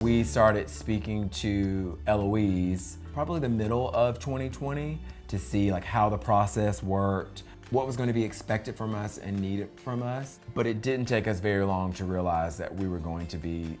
We started speaking to Eloise probably the middle of 2020 to see like how the process worked, what was going to be expected from us and needed from us. But it didn't take us very long to realize that we were going to be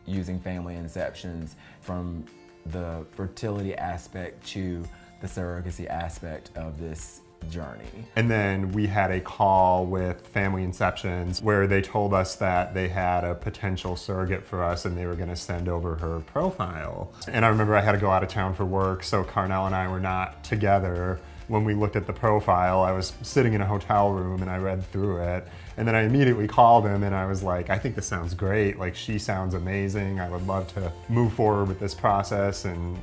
using family inceptions, from the fertility aspect to the surrogacy aspect of this journey. And then we had a call with Family Inceptions where they told us that they had a potential surrogate for us and they were going to send over her profile. And I remember I had to go out of town for work, so Carnell and I were not together. When we looked at the profile, I was sitting in a hotel room and I read through it. And then I immediately called him and I was like, I think this sounds great. Like, she sounds amazing. I would love to move forward with this process, and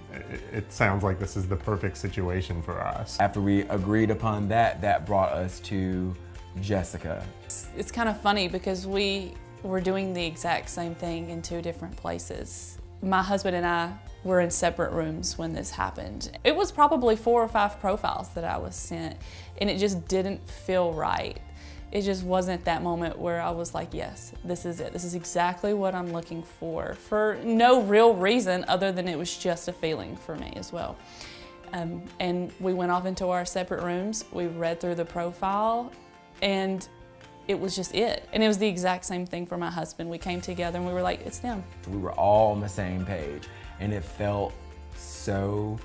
it sounds like this is the perfect situation for us. After we agreed upon that, that brought us to Jessica. It's kind of funny because we were doing the exact same thing in two different places. My husband and I were in separate rooms when this happened. It was probably 4 or 5 profiles that I was sent, and it just didn't feel right. It just wasn't that moment where I was like, yes, this is it. This is exactly what I'm looking for no real reason other than it was just a feeling for me as well. And we went off into our separate rooms. We read through the profile, and it was just it. And it was the exact same thing for my husband. We came together and we were like, it's them. We were all on the same page, and it felt so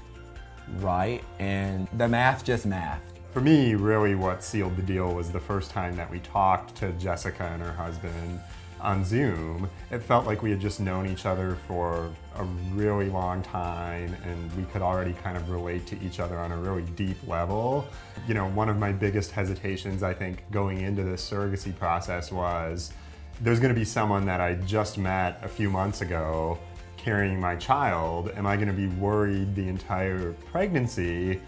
right, and the math just mathed. For me, really what sealed the deal was the first time that we talked to Jessica and her husband on Zoom. It felt like we had just known each other for a really long time, and we could already kind of relate to each other on a really deep level. You know, one of my biggest hesitations, I think, going into this surrogacy process was there's going to be someone that I just met a few months ago carrying my child. Am I going to be worried the entire pregnancy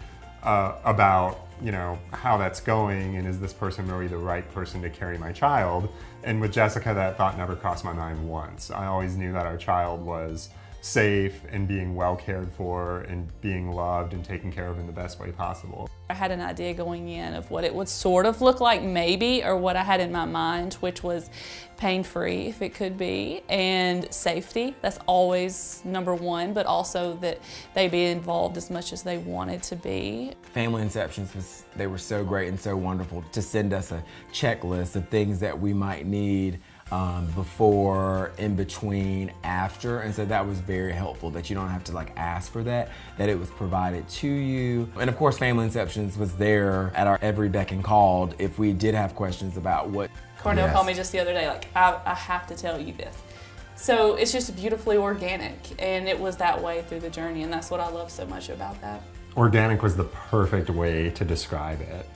about, you know, how that's going, and is this person really the right person to carry my child? And with Jessica, that thought never crossed my mind once. I always knew that our child was safe and being well cared for and being loved and taken care of in the best way possible. I had an idea going in of what it would sort of look like maybe, or what I had in my mind, which was pain-free if it could be, and safety. That's always number one, but also that they be involved as much as they wanted to be. Family Inceptions, they were so great and so wonderful to send us a checklist of things that we might need before, in between, after, and so that was very helpful, that you don't have to like ask for that it was provided to you. And of course, Family Inceptions was there at our every beck and call if we did have questions about what. Carnell called me just the other day, like, I have to tell you this. So it's just beautifully organic, and it was that way through the journey, and that's what I love so much about that. Organic was the perfect way to describe it.